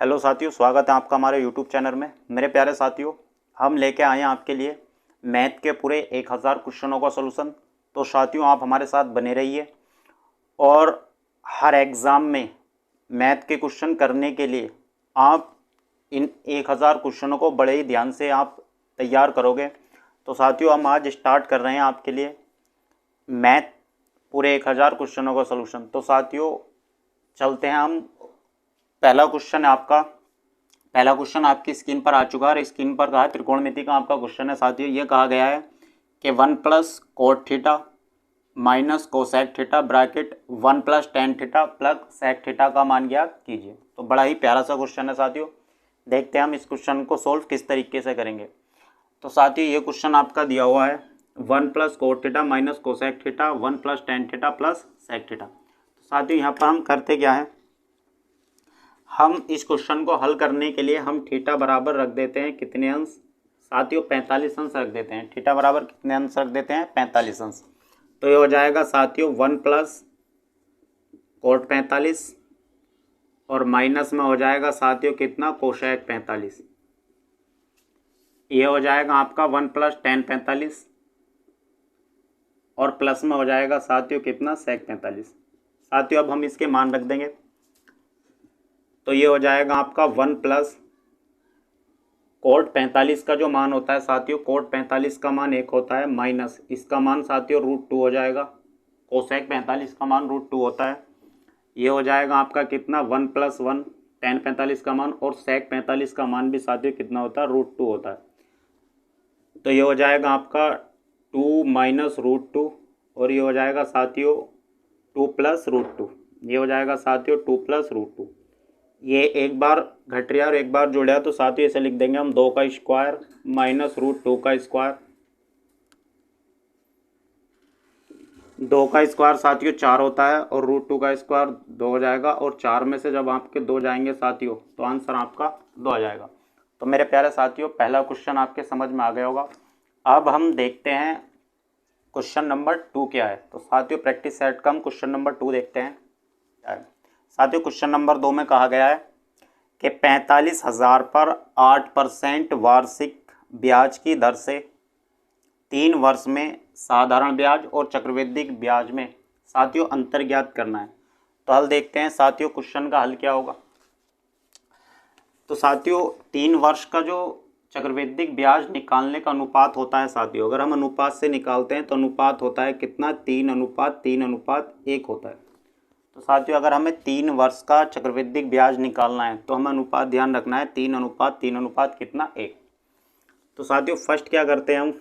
Hello साथियों, स्वागत है आपका हमारे यूट्यूब चैनल में। मेरे प्यारे साथियों, हम लेके आए हैं आपके लिए मैथ के पूरे 1000 क्वेश्चनों का सलूशन। तो साथियों, आप हमारे साथ बने रहिए और हर एग्ज़ाम में मैथ के क्वेश्चन करने के लिए आप इन 1000 क्वेश्चनों को बड़े ही ध्यान से आप तैयार करोगे। तो साथियों, हम आज स्टार्ट कर रहे हैं आपके लिए मैथ पूरे 1000 क्वेश्चनों का सलूशन। तो साथियों, चलते हैं हम। पहला क्वेश्चन आपकी स्क्रीन पर आ चुका है। स्क्रीन पर कहा है त्रिकोणमिति का आपका क्वेश्चन है। साथियों, ये कहा गया है कि 1 plus cot theta minus cosec theta bracket 1 plus tan theta plus sec theta का मान ज्ञात कीजिए। तो बड़ा ही प्यारा सा क्वेश्चन है साथियों। देखते हैं हम इस क्वेश्चन को सोल्व किस तरीके से करेंगे। तो साथियों, ये क्वेश्चन आपका दिया हुआ है 1 plus cot theta minus cosec theta 1 plus tan theta plus sec theta. तो साथियों, यहाँ पर हम करते क्या है, हम इस क्वेश्चन को हल करने के लिए हम थीटा बराबर रख देते हैं कितने अंश साथियों, 45 अंश रख देते हैं। थीटा बराबर कितने अंश रख देते हैं, 45 अंश। तो ये हो जाएगा साथियों 1 प्लस कोट 45 और माइनस में हो जाएगा साथियों कितना, कोशेक 45। ये हो जाएगा आपका 1 प्लस टेन 45 और प्लस में हो जाएगा साथियों कितना, सेक 45। साथियों, अब हम इसके मान रख देंगे। तो ये हो जाएगा आपका 1 प्लस कोट 45 का जो मान होता है साथियों, कोट 45 का मान 1 होता है, माइनस इसका मान साथियों √2 हो जाएगा। कोसेक 45 का मान √2 होता है। ये हो जाएगा आपका कितना, 1 प्लस 1 टेन 45 का मान और सेक 45 का मान भी साथियों कितना होता है, √2 होता है। तो ये हो जाएगा आपका 2 माइनस √2 और ये हो जाएगा साथियों 2 प्लस √2। ये हो जाएगा साथियों 2 प्लस √2। ये एक बार घट रहा और एक बार जुड़ा, तो साथियों इसे लिख देंगे हम 2 का स्क्वायर माइनस √2 का स्क्वायर। 2 का स्क्वायर साथियों 4 होता है और √2 का स्क्वायर 2 हो जाएगा और 4 में से जब आपके 2 जाएंगे साथियों तो आंसर आपका 2 आ जाएगा। तो मेरे प्यारे साथियों, पहला क्वेश्चन आपके समझ में आ गया होगा। अब हम देखते हैं क्वेश्चन नंबर 2 क्या है। तो साथियों, प्रैक्टिस सेट का हम क्वेश्चन नंबर 2 देखते हैं। साथियों, क्वेश्चन नंबर 2 में कहा गया है कि 45,000 पर 8% वार्षिक ब्याज की दर से 3 वर्ष में साधारण ब्याज और चक्रवृद्धि ब्याज में साथियों अंतर ज्ञात करना है। तो हल देखते हैं साथियों, क्वेश्चन का हल क्या होगा। तो साथियों, 3 वर्ष का जो चक्रवृद्धि ब्याज निकालने का अनुपात होता है साथियों, अगर हम अनुपात से निकालते हैं तो अनुपात होता है कितना, 3:3:1 होता है। तो साथियों, अगर हमें 3 वर्ष का चक्रवृद्धि ब्याज निकालना है तो हमें अनुपात ध्यान रखना है 3:3 कितना, 1। तो साथियों, फर्स्ट क्या करते हैं हम,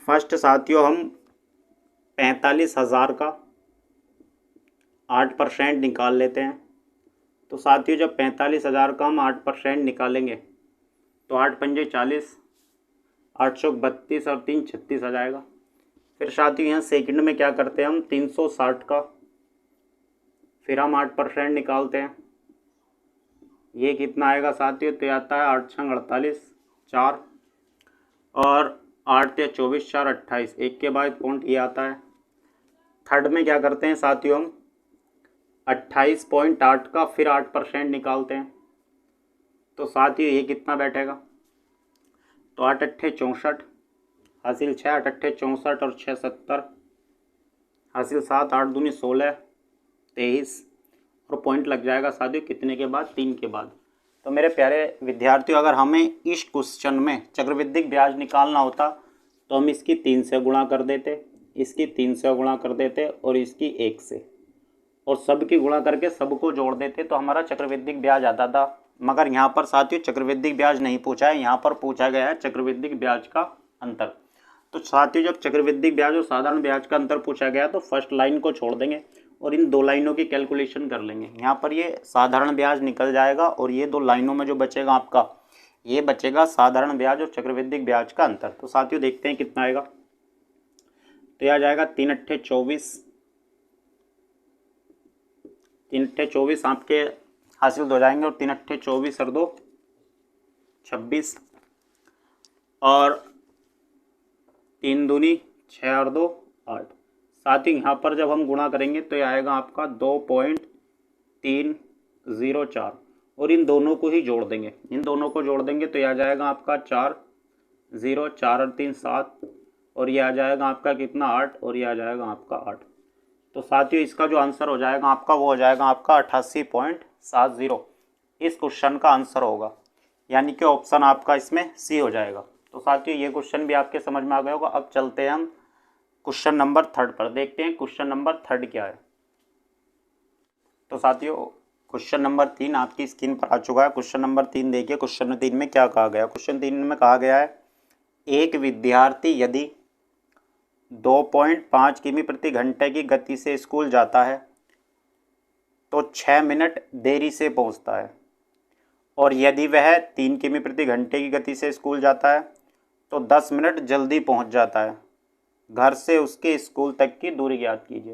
फर्स्ट साथियों हम 45,000 का 8% निकाल लेते हैं। तो साथियों, जब 45,000 का हम 8% निकालेंगे तो 8 पंजे 40, 832 और 3 36 आ जाएगा। फिर साथियों यहाँ सेकंड में क्या करते हैं हम, 360 का फिर हम 8% निकालते हैं। ये कितना आएगा साथियों, तो आता है 8 छंग 48 4 और 8 या 24 4 28, एक के बाद पॉइंट ये आता है। थर्ड में क्या करते हैं साथियों, हम 28.8 का फिर 8% निकालते हैं। तो साथियों ये कितना बैठेगा, तो 8 अट्ठे 64 हासिल 6, 8 अट्ठे 64 और 6 70 हासिल 7, 8 दूनी 16 23 और पॉइंट लग जाएगा साथियों कितने के बाद, 3 के बाद। तो मेरे प्यारे विद्यार्थियों, अगर हमें इस क्वेश्चन में चक्रवृद्धि ब्याज निकालना होता तो हम इसकी 3 से गुणा कर देते, इसकी 3 से गुणा कर देते और इसकी 1 से, और सब की गुणा करके सबको जोड़ देते तो हमारा चक्रवृद्धि ब्याज आता था। मगर यहाँ पर साथियों चक्रवृद्धि ब्याज नहीं पूछा है, यहाँ पर पूछा गया है चक्रवृद्धि ब्याज का अंतर। तो साथियों, जब चक्रवृद्धि ब्याज और साधारण ब्याज का अंतर पूछा गया तो फर्स्ट लाइन को छोड़ देंगे और इन 2 लाइनों की कैलकुलेशन कर लेंगे। यहाँ पर ये साधारण ब्याज निकल जाएगा और ये 2 लाइनों में जो बचेगा आपका, ये बचेगा साधारण ब्याज और चक्रवृद्धि ब्याज का अंतर। तो साथियों देखते हैं कितना आएगा। तो यह आ जाएगा 3 अट्ठे 24, 3 अट्ठे 24 आपके हासिल हो जाएंगे और 3 अट्ठे 24 और 2 26 और 3 दूनी 6 और 2 8। साथ ही यहाँ पर जब हम गुणा करेंगे तो ये आएगा आपका 2.304 और इन दोनों को ही जोड़ देंगे, इन दोनों को जोड़ देंगे तो यह आ जाएगा आपका 4 0, 4 और 3 7, और ये आ जाएगा आपका कितना 8, और ये आ जाएगा आपका 8। तो साथियों इसका जो आंसर हो जाएगा आपका वो हो जाएगा आपका 88.70। इस क्वेश्चन का आंसर होगा, यानी कि ऑप्शन आपका इसमें सी हो जाएगा। तो साथियों ये क्वेश्चन भी आपके समझ में आ गया होगा। अब चलते हैं हम क्वेश्चन नंबर 3 पर, देखते हैं क्वेश्चन नंबर 3 क्या है। तो साथियों क्वेश्चन नंबर 3 आपकी स्क्रीन पर आ चुका है। क्वेश्चन नंबर 3 देखिए, क्वेश्चन 3 में क्या कहा गया। क्वेश्चन 3 में कहा गया है एक विद्यार्थी यदि 2.5 किमी प्रति घंटे की गति से स्कूल जाता है तो 6 मिनट देरी से पहुंचता है, और यदि वह 3 किमी प्रति घंटे की गति से स्कूल जाता है तो 10 मिनट जल्दी पहुंच जाता है। घर से उसके स्कूल तक की दूरी ज्ञात कीजिए।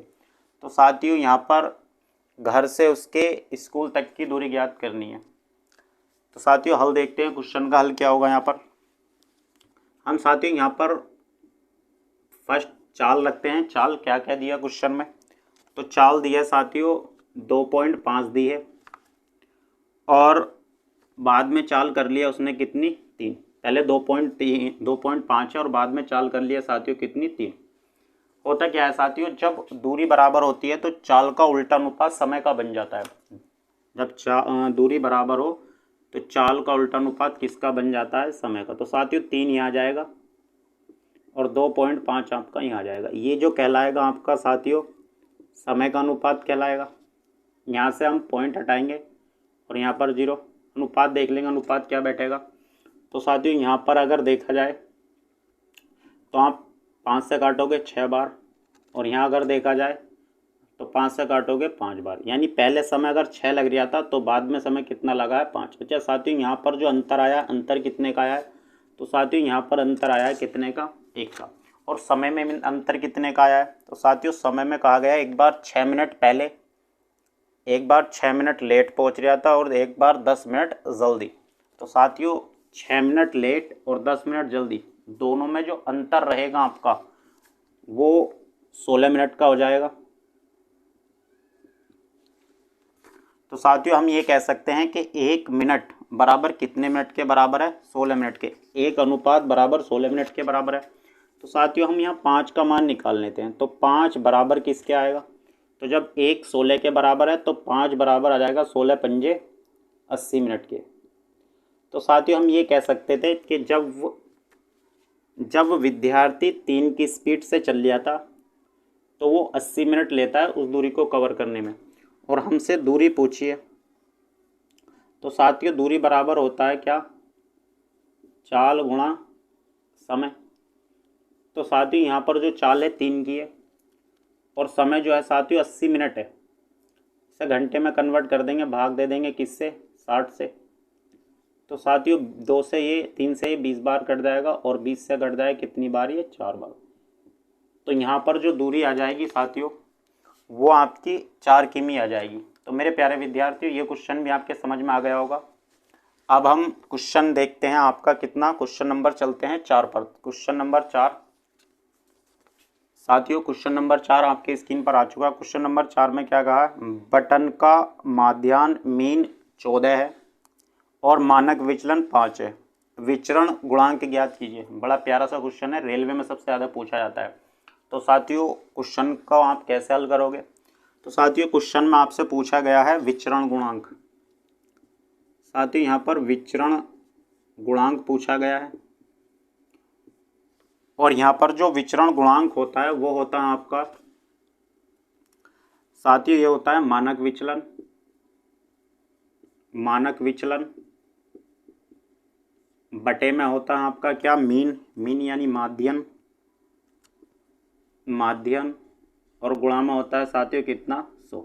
तो साथियों यहाँ पर घर से उसके स्कूल तक की दूरी ज्ञात करनी है। तो साथियों हल देखते हैं, क्वेश्चन का हल क्या होगा। यहाँ पर हम साथियों यहाँ पर फर्स्ट चाल रखते हैं। चाल क्या क्या दिया क्वेश्चन में, तो चाल दी है साथियों 2.5 दी है, और बाद में चाल कर लिया उसने कितनी 3। पहले 2.5 है और बाद में चाल कर लिया साथियों कितनी 3। होता क्या है साथियों, जब दूरी बराबर होती है तो चाल का उल्टा अनुपात समय का बन जाता है। जब दूरी बराबर हो तो चाल का उल्टा अनुपात किसका बन जाता है, समय का। तो साथियों 3 यहाँ आ जाएगा और 2.5 आपका यहाँ आ जाएगा। ये जो कहलाएगा आपका साथियों समय का अनुपात कहलाएगा। यहाँ से हम पॉइंट हटाएंगे और यहाँ पर 0, अनुपात देख लेंगे अनुपात क्या बैठेगा। तो साथियों यहाँ पर अगर देखा जाए तो आप 5 से काटोगे 6 बार, और यहाँ अगर देखा जाए तो 5 से काटोगे 5 बार, यानी पहले समय अगर 6 लग रहा था तो बाद में समय कितना लगा है 5। अच्छा साथियों यहाँ पर जो अंतर आया, अंतर कितने का आया है, तो साथियों यहाँ पर अंतर आया है कितने का, 1 का। और समय में अंतर कितने का आया है, तो साथियों समय में कहा गया एक बार 6 मिनट पहले, एक बार 6 मिनट लेट पहुँच रहा था, और एक बार 10 मिनट जल्दी। तो साथियों 6 मिनट लेट और 10 मिनट जल्दी दोनों में जो अंतर रहेगा आपका वो 16 मिनट का हो जाएगा। तो साथियों हम ये कह सकते हैं कि 1 मिनट बराबर कितने मिनट के बराबर है, 16 मिनट के। 1 अनुपात बराबर 16 मिनट के बराबर है। तो साथियों हम यहाँ 5 का मान निकाल लेते हैं। तो 5 बराबर किसके आएगा, तो जब 1 16 के बराबर है तो 5 बराबर आ जाएगा 16 पंजे 80 मिनट के। तो साथियों हम ये कह सकते थे कि जब विद्यार्थी 3 की स्पीड से चल लिया था तो वो 80 मिनट लेता है उस दूरी को कवर करने में, और हमसे दूरी पूछिए। तो साथियों दूरी बराबर होता है क्या, चाल गुणा समय। तो साथियों यहाँ पर जो चाल है 3 की है, और समय जो है साथियों 80 मिनट है। इसे घंटे में कन्वर्ट कर देंगे, भाग दे देंगे किससे, 60 से। तो साथियों 2 से ये 3 से ये 20 बार कट जाएगा, और 20 से कट जाए कितनी बार, ये 4 बार। तो यहाँ पर जो दूरी आ जाएगी साथियों वो आपकी 4 किमी आ जाएगी। तो मेरे प्यारे विद्यार्थियों ये क्वेश्चन भी आपके समझ में आ गया होगा। अब हम क्वेश्चन देखते हैं आपका कितना, क्वेश्चन नंबर चलते हैं 4 पर। क्वेश्चन नंबर 4 साथियों, क्वेश्चन नंबर 4 आपके स्क्रीन पर आ चुका है। क्वेश्चन नंबर 4 में क्या कहा है, बटन का माध्यान मीन 14 है और मानक विचलन 5 है, विचरण गुणांक ज्ञात कीजिए। बड़ा प्यारा सा क्वेश्चन है, रेलवे में सबसे ज़्यादा पूछा जाता है। तो साथियों क्वेश्चन को आप कैसे हल करोगे, तो साथियों क्वेश्चन में आपसे पूछा गया है विचरण गुणांक। साथियों यहाँ पर विचरण गुणांक पूछा गया है, और यहाँ पर जो विचरण गुणांक होता है वो होता है आपका साथियों ये होता है मानक विचलन। मानक विचलन बटे में होता है आपका क्या, मीन। मीन यानी माध्यन, माध्यन, और गुणा में होता है साथियों कितना, 100।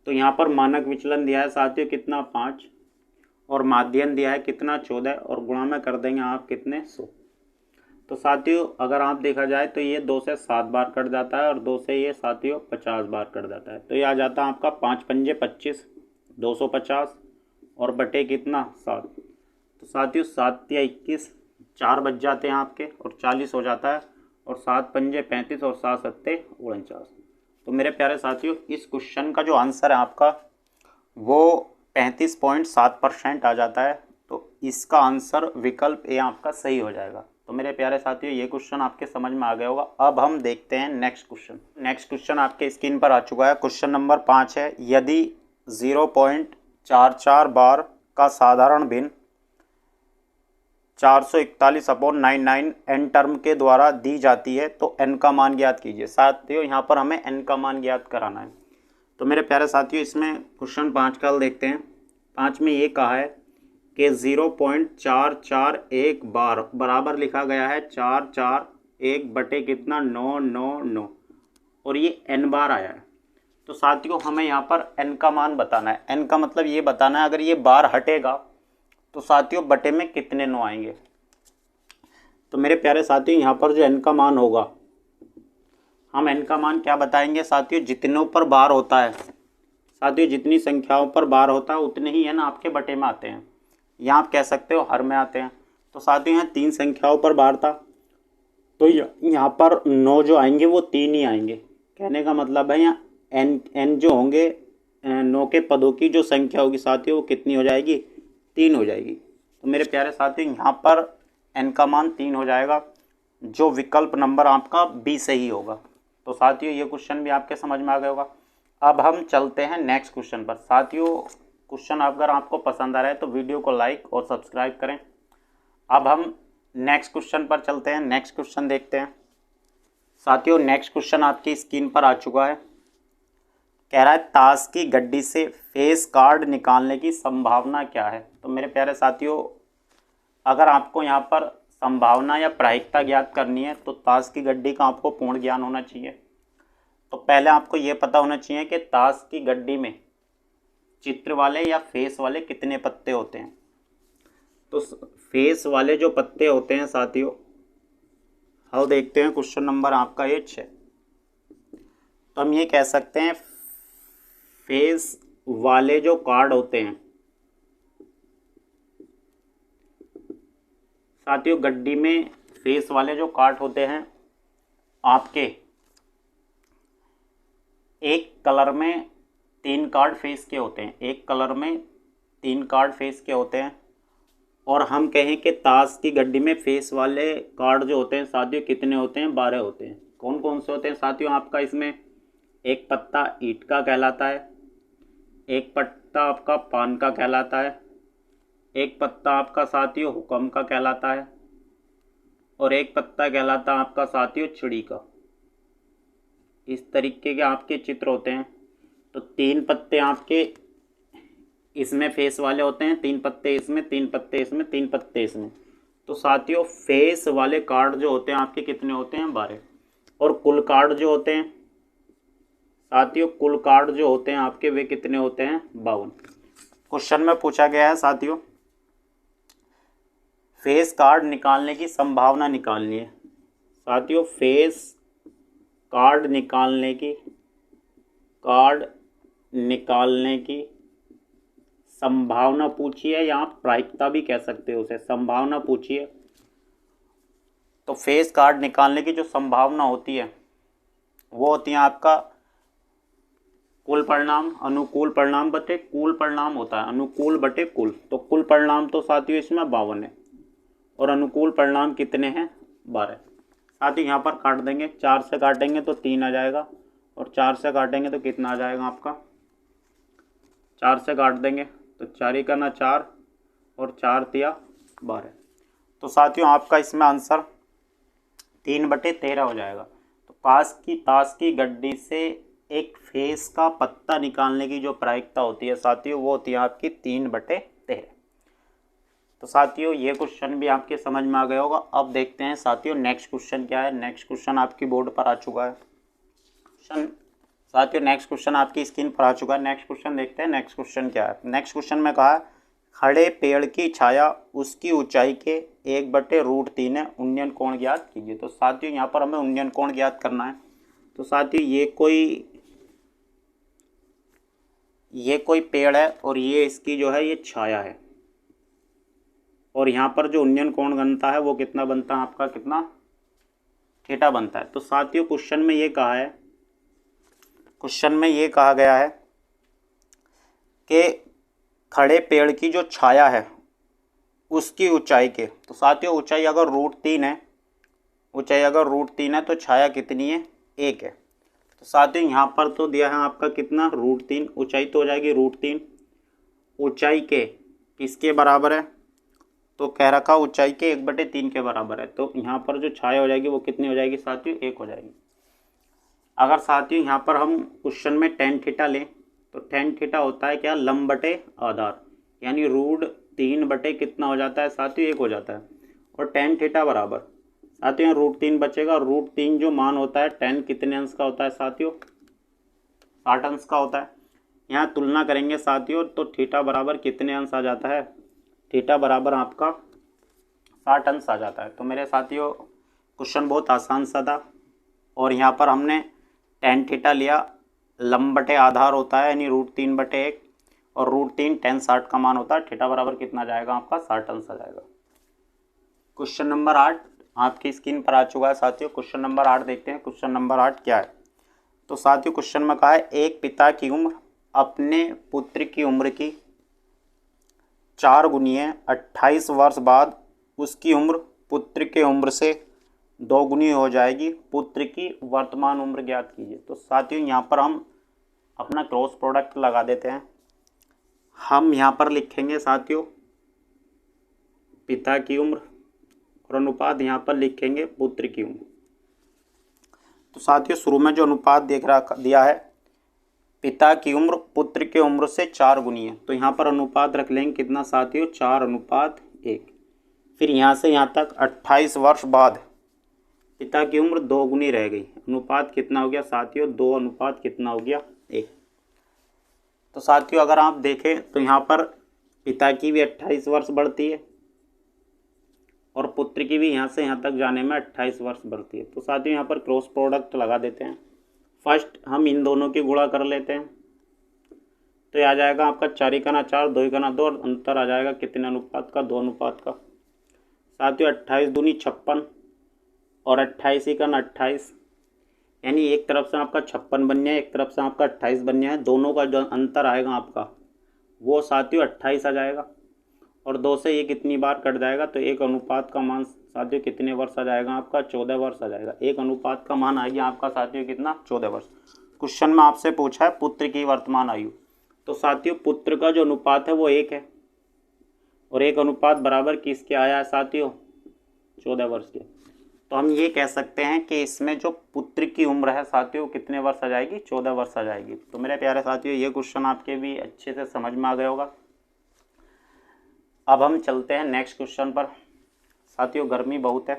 तो यहाँ पर मानक विचलन दिया है साथियों कितना, 5, और माध्यन दिया है कितना, 14, और गुणा में कर देंगे आप कितने, 100। तो साथियों अगर आप देखा जाए तो ये 2 से 7 बार कट जाता है, और 2 से ये साथियों 50 बार कट जाता है। तो ये आ जाता है आपका 5 पंजे 25, 250, और बटे कितना, 7। तो साथियों 7 या 21, 4 बच जाते हैं आपके, और 40 हो जाता है, और 7 पंजे 35, और 7 सत्ते 49। तो मेरे प्यारे साथियों इस क्वेश्चन का जो आंसर है आपका वो 35.7% आ जाता है। तो इसका आंसर विकल्प ए आपका सही हो जाएगा। तो मेरे प्यारे साथियों ये क्वेश्चन आपके समझ में आ गया होगा। अब हम देखते हैं नेक्स्ट क्वेश्चन। नेक्स्ट क्वेश्चन आपके स्क्रीन पर आ चुका है। क्वेश्चन नंबर 5 है, यदि 0.44 बार का साधारण भिन्न 441/99 एन टर्म के द्वारा दी जाती है तो एन का मान ज्ञात कीजिए। साथियों यहाँ पर हमें एन का मान ज्ञात कराना है। तो मेरे प्यारे साथियों इसमें क्वेश्चन 5 का हल देखते हैं। 5 में ये कहा है कि 0.441 बार बराबर लिखा गया है 441 बटे कितना 999 और ये एन बार आया है। तो साथियों हमें यहाँ पर एन का मान बताना है। एन का मतलब ये बताना है अगर ये बार हटेगा तो साथियों बटे में कितने 9 आएंगे। तो मेरे प्यारे साथियों यहाँ पर जो एन का मान होगा, हम एन का मान क्या बताएंगे साथियों, जितनों पर बार होता है साथियों, जितनी संख्याओं पर बार होता है उतने ही एन आपके बटे में आते हैं, या आप कह सकते हो हर में आते हैं। तो साथियों यहाँ 3 संख्याओं पर बार था तो यहाँ पर 9 जो आएंगे वो 3 ही आएंगे। कहने का मतलब है यहाँ एन जो होंगे 9 के पदों की जो संख्या होगी साथियों वो कितनी हो जाएगी, 3 हो जाएगी। तो मेरे प्यारे साथियों यहाँ पर एन का मान 3 हो जाएगा, जो विकल्प नंबर आपका बी सही होगा। तो साथियों ये क्वेश्चन भी आपके समझ में आ गया होगा। अब हम चलते हैं नेक्स्ट क्वेश्चन पर। साथियों क्वेश्चन अगर आपको पसंद आ रहा है तो वीडियो को लाइक और सब्सक्राइब करें। अब हम नेक्स्ट क्वेश्चन पर चलते हैं। नेक्स्ट क्वेश्चन देखते हैं। साथियों नेक्स्ट क्वेश्चन आपकी स्क्रीन पर आ चुका है। कह रहा है ताश की गड्डी से फेस कार्ड निकालने की संभावना क्या है। तो मेरे प्यारे साथियों अगर आपको यहाँ पर संभावना या प्रायिकता ज्ञात करनी है तो ताश की गड्डी का आपको पूर्ण ज्ञान होना चाहिए। तो पहले आपको ये पता होना चाहिए कि ताश की गड्डी में चित्र वाले या फेस वाले कितने पत्ते होते हैं। तो फेस वाले जो पत्ते होते हैं साथियों, हम देखते हैं क्वेश्चन नंबर आपका ये 6। तो हम ये कह सकते हैं फेस वाले जो कार्ड होते हैं साथियों, गड्डी में फेस वाले जो कार्ड होते हैं आपके एक कलर में 3 कार्ड फेस के होते हैं, एक कलर में 3 कार्ड फेस के होते हैं। और हम कहें कि ताश की गड्डी में फेस वाले कार्ड जो होते हैं साथियों कितने होते हैं, 12 होते हैं। कौन कौन से होते हैं साथियों आपका, इसमें एक पत्ता ईंट का कहलाता है, एक पत्ता आपका पान का कहलाता है, एक पत्ता आपका साथियों हुक्म का कहलाता है और एक पत्ता कहलाता है आपका साथियों चिड़ी का। इस तरीके के आपके चित्र होते हैं। तो 3 पत्ते आपके इसमें फेस वाले होते हैं, 3 पत्ते इसमें, 3 पत्ते इसमें, 3 पत्ते इसमें। तो साथियों फेस वाले कार्ड जो होते हैं आपके कितने होते हैं, 12। और कुल कार्ड जो होते हैं साथियों, कुल कार्ड जो होते हैं आपके वे कितने होते हैं, 52। क्वेश्चन में पूछा गया है साथियों फेस कार्ड निकालने की संभावना निकालनी है। साथियों फेस कार्ड निकालने की संभावना पूछी है, या आप प्रायिकता भी कह सकते हो उसे, संभावना पूछी है। तो फेस कार्ड निकालने की जो संभावना होती है वो होती है आपका कुल परिणाम, अनुकूल परिणाम बटे कुल परिणाम होता है, अनुकूल बटे कुल। तो कुल परिणाम तो साथियों इसमें 52 है और अनुकूल परिणाम कितने हैं, 12। साथियों यहाँ पर काट देंगे, 4 से काटेंगे तो 3 आ जाएगा और 4 से काटेंगे तो कितना आ जाएगा आपका, 4 से काट देंगे तो 4 का ना 4 और 4 तिया 12। तो साथियों आपका इसमें आंसर 3/13 हो जाएगा। तो ताश की गड्डी से एक फेस का पत्ता निकालने की जो प्रायिकता होती है साथियों वो होती है आपकी 3/13। तो साथियों ये क्वेश्चन भी आपके समझ में आ गया होगा। अब देखते हैं साथियों नेक्स्ट क्वेश्चन क्या है। नेक्स्ट क्वेश्चन आपकी बोर्ड पर आ चुका है। साथियों नेक्स्ट क्वेश्चन आपकी स्क्रीन पर आ चुका है। नेक्स्ट क्वेश्चन देखते हैं नेक्स्ट क्वेश्चन क्या है। नेक्स्ट क्वेश्चन में कहा है खड़े पेड़ की छाया उसकी ऊंचाई के 1/√3 है, उन्नयन कोण ज्ञात कीजिए। तो साथियों यहाँ पर हमें उन्नयन कोण ज्ञात करना है। तो साथियों ये कोई पेड़ है और ये इसकी जो है ये छाया है और यहाँ पर जो उन्नयन कोण बनता है वो कितना बनता है आपका, कितना, थीटा बनता है। तो साथियों क्वेश्चन में ये कहा गया है कि खड़े पेड़ की जो छाया है उसकी ऊंचाई के, तो साथियों ऊंचाई अगर √3 है, ऊंचाई अगर √3 है तो छाया कितनी है, 1 है। तो साथियों यहाँ पर तो दिया है आपका कितना, √3, ऊंचाई तो हो जाएगी √3। ऊंचाई के किसके बराबर है, तो कह रखा ऊंचाई के 1/3 के बराबर है। तो यहाँ पर जो छाया हो जाएगी वो कितनी हो जाएगी साथियों, 1 हो जाएगी। अगर साथियों यहाँ पर हम क्वेश्चन में tan थीटा लें तो tan थीटा होता है क्या, लंब बटे आधार, यानी √3 बटे कितना हो जाता है साथियों, 1 हो जाता है। और tan थीटा बराबर साथियों यहाँ √3 बचेगा, √3 जो मान होता है tan कितने अंश का होता है साथियों, 60 अंश का होता है। यहाँ तुलना करेंगे साथियों तो थीटा बराबर कितने अंश आ जाता है, थीटा बराबर आपका 60 अंश आ जाता है। तो मेरे साथियों क्वेश्चन बहुत आसान सा था, और यहाँ पर हमने tan थीटा लिया, लंब बटे आधार होता है यानी √3/1, और √3 tan 60 का मान होता है, थीटा बराबर कितना जाएगा आपका, 60 अंश आ जाएगा। क्वेश्चन नंबर 8 आपकी स्क्रीन पर आ चुका है साथियों। क्वेश्चन नंबर 8 देखते हैं, क्वेश्चन नंबर 8 क्या है। तो साथियों क्वेश्चन में कहा है, एक पिता की उम्र अपने पुत्र की उम्र की 4 गुनी 28 वर्ष बाद उसकी उम्र पुत्र के उम्र से 2 गुनी हो जाएगी, पुत्र की वर्तमान उम्र ज्ञात कीजिए। तो साथियों यहाँ पर हम अपना क्रॉस प्रोडक्ट लगा देते हैं। हम यहाँ पर लिखेंगे साथियों पिता की उम्र और अनुपात यहाँ पर लिखेंगे पुत्र की उम्र। तो साथियों शुरू में जो अनुपात दिया है, पिता की उम्र पुत्र की उम्र से 4 गुनी है, तो यहाँ पर अनुपात रख लेंगे कितना साथियों, 4:1। फिर यहाँ से यहाँ तक 28 वर्ष बाद पिता की उम्र 2 गुनी रह गई, अनुपात कितना हो गया साथियों, 2 अनुपात कितना हो गया, 1। तो साथियों अगर आप देखें तो यहाँ पर पिता की भी 28 वर्ष बढ़ती है और पुत्र की भी यहाँ से यहाँ तक जाने में 28 वर्ष बढ़ती है। तो साथियों यहाँ पर क्रॉस प्रोडक्ट लगा देते हैं। फर्स्ट हम इन दोनों की गुणा कर लेते हैं, तो ये आ जाएगा आपका 4×4 2×2 और अंतर आ जाएगा कितने अनुपात का, 2 अनुपात का। साथियों 28 दूनी 56 और 28×28, यानी एक तरफ से आपका 56 बन गया, एक तरफ से आपका 28 बन गया है, दोनों का जो अंतर आएगा आपका वो साथियों 28 आ जाएगा, और 2 से ये कितनी बार कट जाएगा, तो एक अनुपात का मान साथियों कितने वर्ष आ जाएगा आपका, 14 वर्ष आ जाएगा। एक अनुपात का मान आ गया आपका साथियों कितना, 14 वर्ष। क्वेश्चन में आपसे पूछा है पुत्र की वर्तमान आयु, तो साथियों पुत्र का जो अनुपात है वो 1 है, और एक अनुपात बराबर किसके आया है साथियों, 14 वर्ष के। तो हम ये कह सकते हैं कि इसमें जो पुत्र की उम्र है साथियों कितने वर्ष आ जाएगी, 14 वर्ष आ जाएगी। तो मेरे प्यारे साथियों ये क्वेश्चन आपके भी अच्छे से समझ में आ गया होगा। अब हम चलते हैं नेक्स्ट क्वेश्चन पर। साथियों गर्मी बहुत है,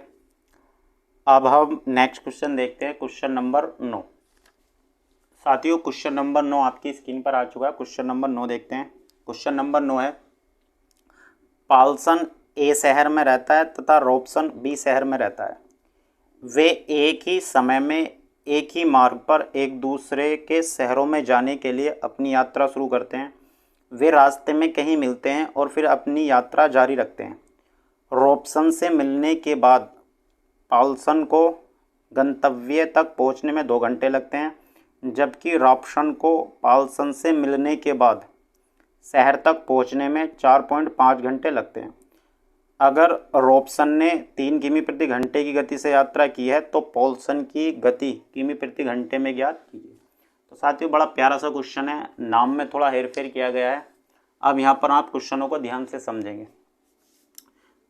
अब हम नेक्स्ट क्वेश्चन देखते हैं, क्वेश्चन नंबर 9। साथियों क्वेश्चन नंबर 9 आपकी स्क्रीन पर आ चुका है। क्वेश्चन नंबर 9 देखते हैं। क्वेश्चन नंबर 9 है, पाल्सन ए शहर में रहता है तथा रॉबसन बी शहर में रहता है। वे एक ही समय में एक ही मार्ग पर एक दूसरे के शहरों में जाने के लिए अपनी यात्रा शुरू करते हैं। वे रास्ते में कहीं मिलते हैं और फिर अपनी यात्रा जारी रखते हैं। रॉबसन से मिलने के बाद पाल्सन को गंतव्य तक पहुंचने में 2 घंटे लगते हैं, जबकि रॉबसन को पाल्सन से मिलने के बाद शहर तक पहुंचने में 4.5 घंटे लगते हैं। अगर रॉबसन ने 3 किमी प्रति घंटे की गति से यात्रा की है तो पाल्सन की गति किमी प्रति घंटे में ज्ञात कीजिए। तो साथियों बड़ा प्यारा सा क्वेश्चन है, नाम में थोड़ा हेरफेर किया गया है। अब यहाँ पर आप क्वेश्चनों को ध्यान से समझेंगे।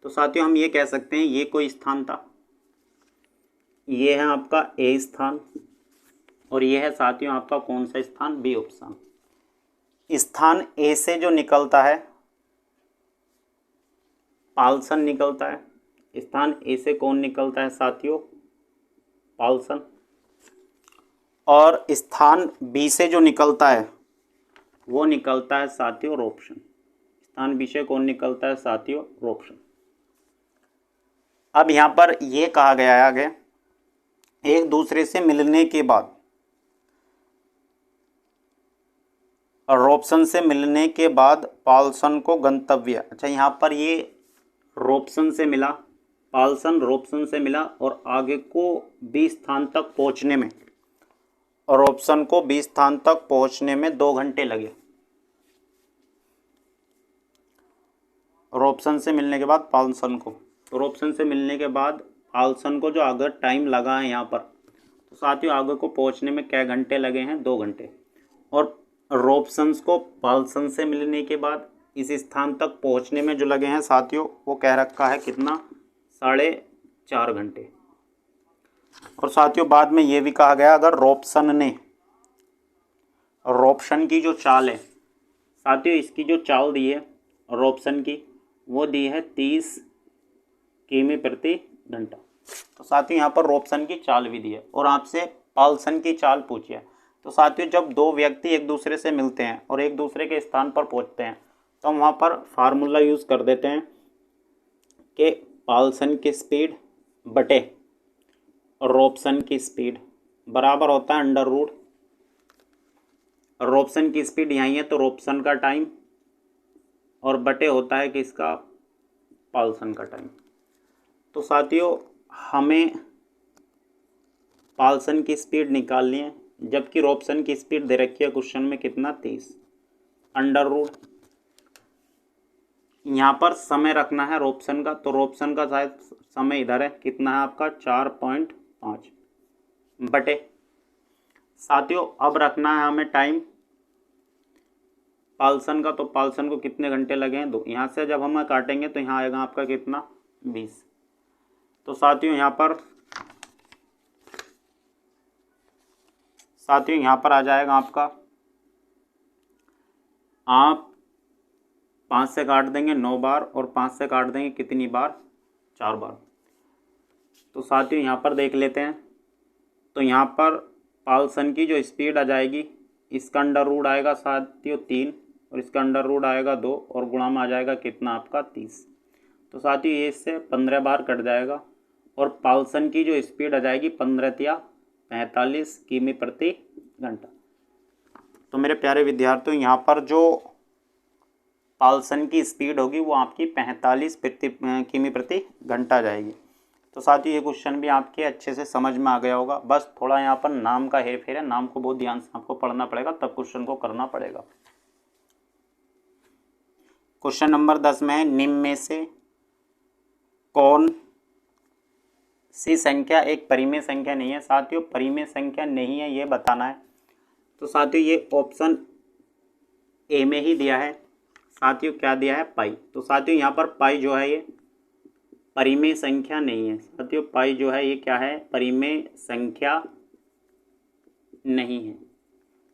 तो साथियों हम ये कह सकते हैं ये कोई स्थान था, ये है आपका ए स्थान, और ये है साथियों आपका कौन सा स्थान, बी ऑप्शन। स्थान ए से जो निकलता है पाल्सन निकलता है, स्थान ए से कौन निकलता है साथियों, पाल्सन। और स्थान बी से जो निकलता है वो निकलता है साथियों रॉबसन। स्थान बी से कौन निकलता है साथियों, रॉबसन। अब यहाँ पर ये कहा गया है आगे, एक दूसरे से मिलने के बाद, रॉबसन से मिलने के बाद पाल्सन को गंतव्य, अच्छा यहाँ पर ये रॉबसन से मिला, पाल्सन रॉबसन से मिला और आगे को बी स्थान तक पहुँचने में, रॉबसन को बी स्थान तक पहुँचने में 2 घंटे लगे। रॉबसन से मिलने के बाद पाउलसन को, तो रॉबसन से मिलने के बाद पाउलसन को जो अगर टाइम लगा है यहाँ पर, तो साथियों आगे को पहुँचने में क्या घंटे लगे हैं, 2 घंटे। और रॉबसन को पाउलसन से मिलने के बाद इस स्थान तक पहुँचने में जो लगे हैं साथियों, वो कह रखा है कितना, 4.5 घंटे। और साथियों बाद में ये भी कहा गया अगर रॉबसन की जो चाल है साथियों, इसकी जो चाल दी है रॉबसन की, वो दी है 30 किमी प्रति घंटा। तो साथियों यहाँ पर रॉबसन की चाल भी दी है और आपसे पाउलसन की चाल पूछी है। तो साथियों जब 2 व्यक्ति एक दूसरे से मिलते हैं और एक दूसरे के स्थान पर पहुँचते हैं, तो हम वहाँ पर फार्मूला यूज़ कर देते हैं कि पाउलसन की स्पीड बटे रॉबसन की स्पीड बराबर होता है अंडर रूट, रॉबसन की स्पीड यहीं है तो रॉबसन का टाइम, और बटे होता है किसका, पाउलसन का टाइम। तो साथियों हमें पाउलसन की स्पीड निकालनी है, जबकि रॉबसन की स्पीड दे रखी है क्वेश्चन में कितना, 30 अंडर रूट। यहाँ पर समय रखना है रॉबसन का, तो रॉबसन का शायद समय इधर है, कितना है आपका, 4.5 बटे। साथियों अब रखना है हमें टाइम पाउलसन का, तो पाउलसन को कितने घंटे लगे हैं, 2। यहाँ से जब हम काटेंगे तो यहाँ आएगा आपका कितना, 20। तो साथियों यहाँ पर आ जाएगा आपका, आप 5 से काट देंगे 9 बार और 5 से काट देंगे कितनी बार, 4 बार। तो साथियों यहाँ पर देख लेते हैं, तो यहाँ पर पाउलसन की जो स्पीड आ जाएगी, इसका अंडर रूट आएगा साथियों 3 और इसका अंडर रूट आएगा 2 और गुणा में आ जाएगा कितना आपका, 30। तो साथियों ये इससे 15 बार कट जाएगा और पाउलसन की जो स्पीड आ जाएगी 15 या 45 किमी प्रति घंटा। तो मेरे प्यारे विद्यार्थियों यहाँ पर जो पाउलसन की स्पीड होगी वो आपकी 45 किमी प्रति घंटा जाएगी। तो साथियों ये क्वेश्चन भी आपके अच्छे से समझ में आ गया होगा, बस थोड़ा यहाँ पर नाम का हेरफेर है, नाम को बहुत ध्यान से आपको पढ़ना पड़ेगा, तब क्वेश्चन को करना पड़ेगा। क्वेश्चन नंबर 10 में है, निम्न में से कौन सी संख्या एक परिमेय संख्या नहीं है। साथियों परिमेय संख्या नहीं है ये बताना है। तो साथियों ये ऑप्शन ए में ही दिया है। साथियों क्या दिया है, पाई। तो साथियों यहाँ पर पाई जो है ये परिमेय संख्या नहीं है। साथियों पाई जो है ये क्या है, परिमेय संख्या नहीं है।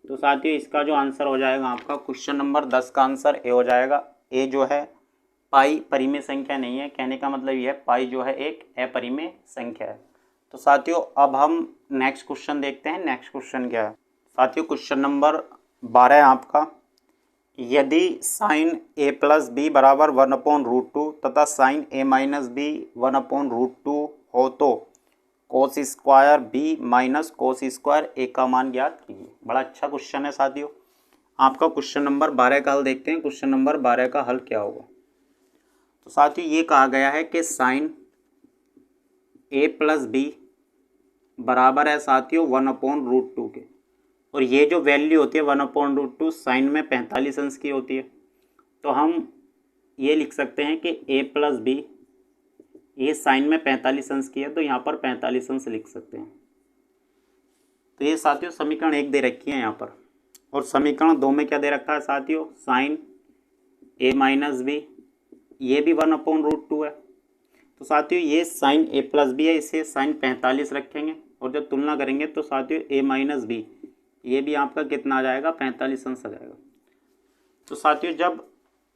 तो साथियों इसका जो आंसर हो जाएगा आपका क्वेश्चन नंबर 10 का आंसर ए हो जाएगा। ए जो है पाई परिमेय संख्या नहीं है, कहने का मतलब ये है पाई जो है एक अपरिमेय संख्या है। तो साथियों अब हम नेक्स्ट क्वेश्चन देखते हैं। नेक्स्ट क्वेश्चन क्या है साथियों, क्वेश्चन नंबर 12 है आपका, यदि साइन a प्लस बी बराबर 1/√2 तथा साइन a माइनस बी 1/√2 हो तो cos square B minus cos square A का मान ज्ञात कीजिए। बड़ा अच्छा क्वेश्चन है साथियों। आपका क्वेश्चन नंबर 12 का हल देखते हैं। क्वेश्चन नंबर 12 का हल क्या होगा। तो साथियों ये कहा गया है कि साइन a प्लस बी बराबर है साथियों 1/√2 के, और ये जो वैल्यू होती है 1/√2 साइन में 45 अंश की होती है। तो हम ये लिख सकते हैं कि a प्लस बी ये साइन में 45 अंश की है, तो यहाँ पर 45 अंश लिख सकते हैं। तो ये साथियों समीकरण 1 दे रखी है यहाँ पर, और समीकरण 2 में क्या दे रखा है साथियों, साइन a माइनस बी ये भी 1/√2 है। तो साथियों ये साइन a प्लस बी है, इसे साइन 45 रखेंगे और जब तुलना करेंगे तो साथियों a माइनस बी ये भी आपका कितना आ जाएगा, 45 अंश आ जाएगा। तो साथियों जब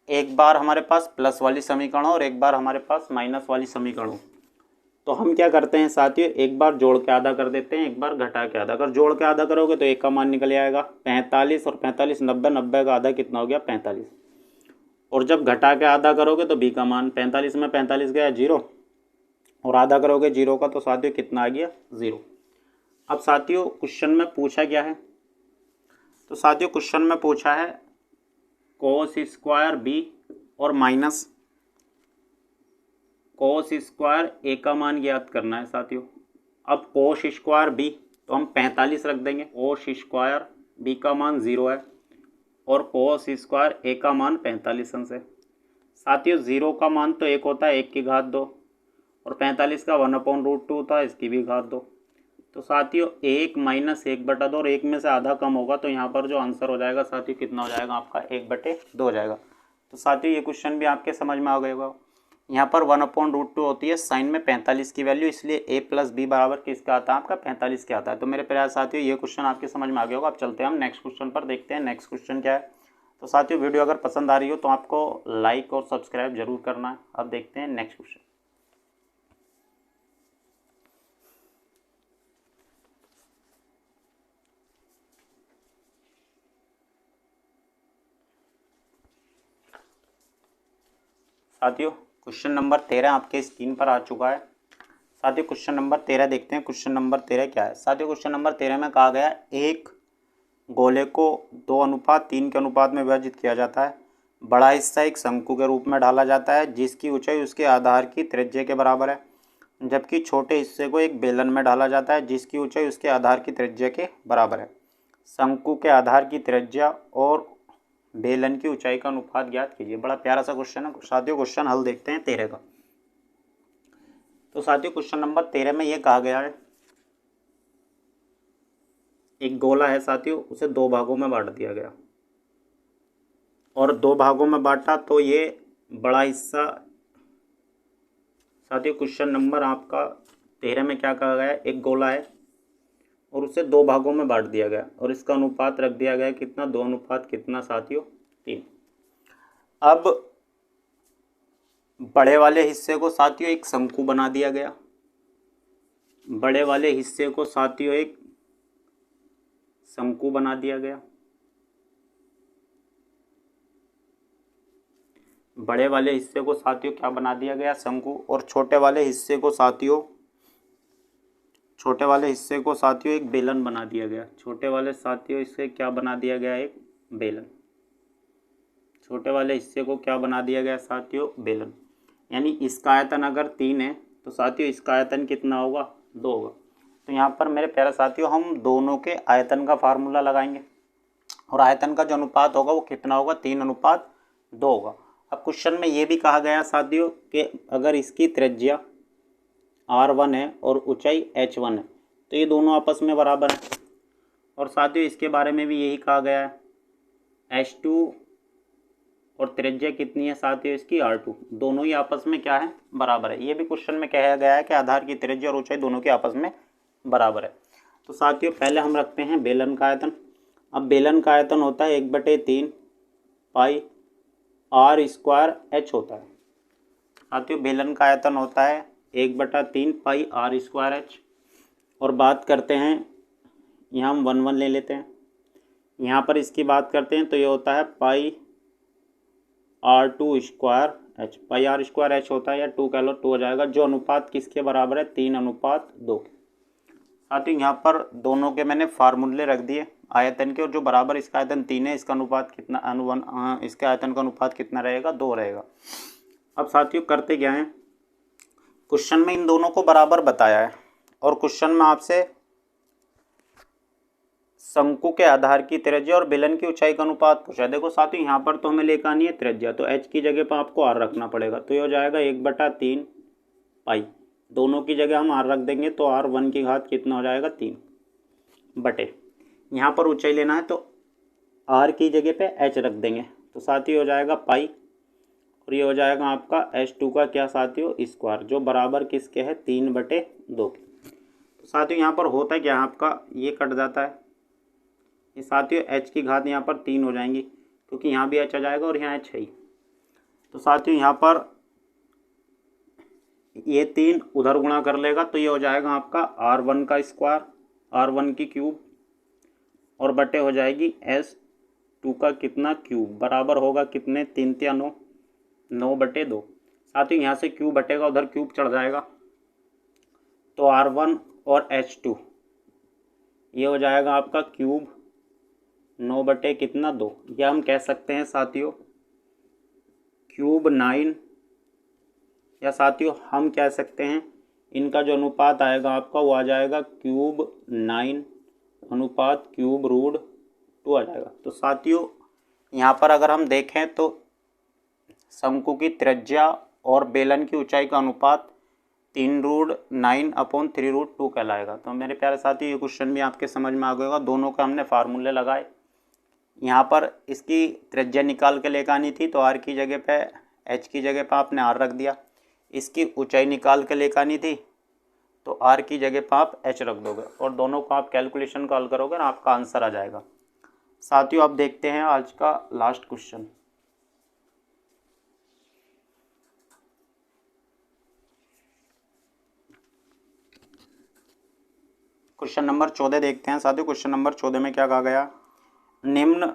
एक बार हमारे पास प्लस वाली समीकरण हो और एक बार हमारे पास माइनस वाली समीकरण हो, तो हम क्या करते हैं साथियों, एक बार जोड़ के आधा कर देते हैं, एक बार घटा के आधा। अगर जोड़ के आधा करोगे तो एक का मान निकल आएगा 45 और 45 90, 90 का आधा कितना हो गया 45, और जब घटा के आधा करोगे तो बी का मान 45 में 45 गया 0, और आधा करोगे 0 का तो साथियों कितना आ गया 0। अब साथियों क्वेश्चन में पूछा क्या है, तो साथियों क्वेश्चन में पूछा है कोस स्क्वायर बी और माइनस कोस स्क्वायर ए का मान ज्ञात करना है साथियों। अब कोस स्क्वायर बी तो हम 45 रख देंगे, कोस स्क्वायर बी का मान 0 है और कोस स्क्वायर ए का मान 45 अंश है। साथियों 0 का मान तो 1 होता है, 1 की घात 2, और 45 का 1/√2 होता है, इसकी भी घात 2। तो साथियों 1 माइनस 1/2 और 1 में से आधा कम होगा, तो यहाँ पर जो आंसर हो जाएगा साथियों कितना हो जाएगा आपका 1/2 हो जाएगा। तो साथियों ये क्वेश्चन भी आपके समझ में आ गया होगा। यहाँ पर 1/√2 होती है साइन में 45 की वैल्यू, इसलिए a + b बराबर किसका आता है आपका 45 के आता है। तो मेरे प्यारे साथियों ये क्वेश्चन आपके समझ में आ गया होगा। अब चलते हैं हम नेक्स्ट क्वेश्चन पर, देखते हैं नेक्स्ट क्वेश्चन क्या है। तो साथियों वीडियो अगर पसंद आ रही हो तो आपको लाइक और सब्सक्राइब जरूर करना है। अब देखते हैं नेक्स्ट क्वेश्चन। साथियों क्वेश्चन नंबर 13 आपके स्क्रीन पर आ चुका है। साथियों क्वेश्चन नंबर 13 देखते हैं। क्वेश्चन नंबर 13 क्या है। साथियों क्वेश्चन नंबर 13 में कहा गया एक गोले को 2:3 के अनुपात में विभाजित किया जाता है। बड़ा हिस्सा एक शंकु के रूप में ढाला जाता है जिसकी ऊंचाई उसके आधार की त्रिज्या के बराबर है, जबकि छोटे हिस्से को एक बेलन में डाला जाता है जिसकी ऊंचाई उसके आधार की त्रिज्या के बराबर है। शंकु के आधार की त्रिज्या और बेलन की ऊंचाई का अनुपात ज्ञात कीजिए। बड़ा प्यारा सा क्वेश्चन है साथियों। क्वेश्चन हल देखते हैं 13 का। तो साथियों क्वेश्चन नंबर 13 में ये कहा गया है एक गोला है साथियों, उसे 2 भागों में बांट दिया गया और 2 भागों में बांटा तो ये बड़ा हिस्सा। साथियों क्वेश्चन नंबर आपका 13 में क्या कहा गया है, एक गोला है और उसे 2 भागों में बांट दिया गया और इसका अनुपात रख दिया गया कितना, 2 अनुपात कितना साथियों 3। अब बड़े वाले हिस्से को साथियों एक शंकु बना दिया गया, बड़े वाले हिस्से को साथियों एक शंकु बना दिया गया, बड़े वाले हिस्से को साथियों क्या बना दिया गया, शंकु। और छोटे वाले हिस्से को साथियों एक बेलन बना दिया गया। छोटे वाले साथियों इससे क्या बना दिया गया, एक बेलन। छोटे वाले हिस्से को क्या बना दिया गया साथियों, बेलन। यानी इसका आयतन अगर 3 है तो साथियों इसका आयतन कितना होगा, 2 होगा। तो यहाँ पर मेरे प्यारे साथियों हम दोनों के आयतन का फार्मूला लगाएंगे और आयतन का जो अनुपात होगा वो कितना होगा, 3:2 होगा। अब क्वेश्चन में ये भी कहा गया साथियों कि अगर इसकी त्रिज्या r1 है और ऊंचाई h1 है तो ये दोनों आपस में बराबर हैं। और साथियों इसके बारे में भी यही कहा गया है h2 और त्रिज्या कितनी है साथियों इसकी r2, दोनों ही आपस में क्या है, बराबर है। ये भी क्वेश्चन में कहा गया है कि आधार की त्रिज्या और ऊंचाई दोनों के आपस में बराबर है। तो साथियों पहले हम रखते हैं बेलन का आयतन। अब बेलन का आयतन होता है 1/3 पाई r² h होता है। साथियों बेलन का आयतन होता है 1/3 पाई r² h। और बात करते हैं, यहाँ हम 1 1 ले लेते हैं, यहाँ पर इसकी बात करते हैं तो ये होता है पाई r² h। पाई r² h होता है या 2 कह लो, 2 हो जाएगा, जो अनुपात किसके बराबर है, 3:2 के। साथियों यहाँ पर दोनों के मैंने फार्मूले रख दिए आयतन के, और जो बराबर इसका आयतन 3 है इसका अनुपात कितना, इसके आयतन का अनुपात कितना रहेगा, 2 रहेगा। अब साथियों करते क्या है, क्वेश्चन में इन दोनों को बराबर बताया है और क्वेश्चन में आपसे शंकु के आधार की त्रिज्या और बेलन की ऊंचाई का अनुपात पूछा है। देखो साथियों यहाँ पर तो हमें लेकर आनी है त्रिज्या, तो h की जगह पर आपको r रखना पड़ेगा, तो ये हो जाएगा 1/3 पाई, दोनों की जगह हम r रख देंगे तो r1 की घात कितना हो जाएगा, 3 बटे, यहाँ पर ऊंचाई लेना है तो r की जगह पे h रख देंगे, तो साथियों हो जाएगा पाई, और ये हो जाएगा आपका h2 का क्या साथियों, स्क्वायर, जो बराबर किसके है, 3/2 के। तो साथियों यहाँ पर होता है क्या, आपका ये कट जाता है, ये साथियों h की घात यहाँ पर 3 हो जाएंगी क्योंकि यहाँ भी h आ जाएगा और यहाँ h है ही। तो साथियों यहाँ पर ये 3 उधर गुणा कर लेगा तो ये हो जाएगा आपका r1 का स्क्वायर, r1 की क्यूब, और बटे हो जाएगी s2 का कितना, क्यूब, बराबर होगा कितने, 3 × 9, 9/2। साथियों यहाँ से क्यूब बटेगा उधर क्यूब चढ़ जाएगा तो r1 और h2 ये हो जाएगा आपका क्यूब 9/2, या हम कह सकते हैं साथियों क्यूब 9, या साथियों हम कह सकते हैं इनका जो अनुपात आएगा आपका वो आ जाएगा क्यूब 9 अनुपात क्यूब √2 आ जाएगा। तो साथियों यहाँ पर अगर हम देखें तो शंकु की त्रिज्या और बेलन की ऊंचाई का अनुपात 3√9/3√2 कहलाएगा। तो मेरे प्यारे साथी ये क्वेश्चन भी आपके समझ में आ गया होगा। दोनों का हमने फार्मूले लगाए। यहाँ पर इसकी त्रिज्या निकाल के लेकर आनी थी, तो आर की जगह पे एच की जगह पे आपने आर रख दिया। इसकी ऊंचाई निकाल के लेकर आनी थी, तो आर की जगह पे आप एच रख दोगे और दोनों को आप कैलकुलेशन कॉल करोगे ना, आपका आंसर आ जाएगा। साथियों, अब देखते हैं आज का लास्ट क्वेश्चन। क्वेश्चन नंबर 14 देखते हैं साथियों। क्वेश्चन नंबर 14 में क्या कहा गया? निम्न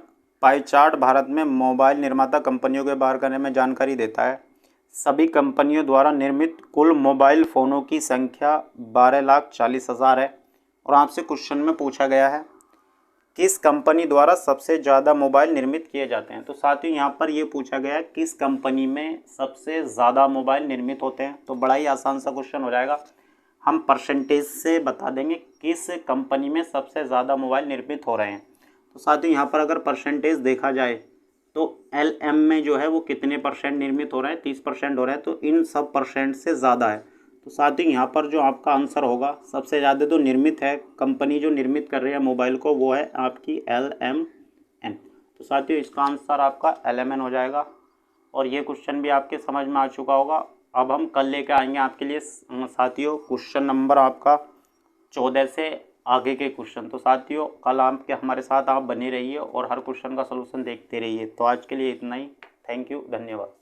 पाई चार्ट भारत में मोबाइल निर्माता कंपनियों के बारे करने में जानकारी देता है। सभी कंपनियों द्वारा निर्मित कुल मोबाइल फ़ोनों की संख्या 12,40,000 है। और आपसे क्वेश्चन में पूछा गया है किस कंपनी द्वारा सबसे ज़्यादा मोबाइल निर्मित किए जाते हैं। तो साथियों, यहाँ पर ये पूछा गया है किस कंपनी में सबसे ज़्यादा मोबाइल निर्मित होते हैं। तो बड़ा ही आसान सा क्वेश्चन हो जाएगा। हम परसेंटेज से बता देंगे किस कंपनी में सबसे ज़्यादा मोबाइल निर्मित हो रहे हैं। तो साथियों, यहाँ पर अगर परसेंटेज देखा जाए तो LM में जो है वो कितने परसेंट निर्मित हो रहे हैं? 30% हो रहा है। तो इन सब परसेंट से ज़्यादा है। तो साथियों, यहाँ पर जो आपका आंसर होगा, सबसे ज़्यादा जो निर्मित है कंपनी जो निर्मित कर रही है मोबाइल को, वो है आपकी LMN। तो साथियों, इसका आंसर आपका LMN हो जाएगा। और ये क्वेश्चन भी आपके समझ में आ चुका होगा। अब हम कल लेके आएंगे आपके लिए साथियों क्वेश्चन नंबर आपका 14 से आगे के क्वेश्चन। तो साथियों, कल आपके हमारे साथ आप बने रहिए और हर क्वेश्चन का सलूशन देखते रहिए। तो आज के लिए इतना ही। थैंक यू, धन्यवाद।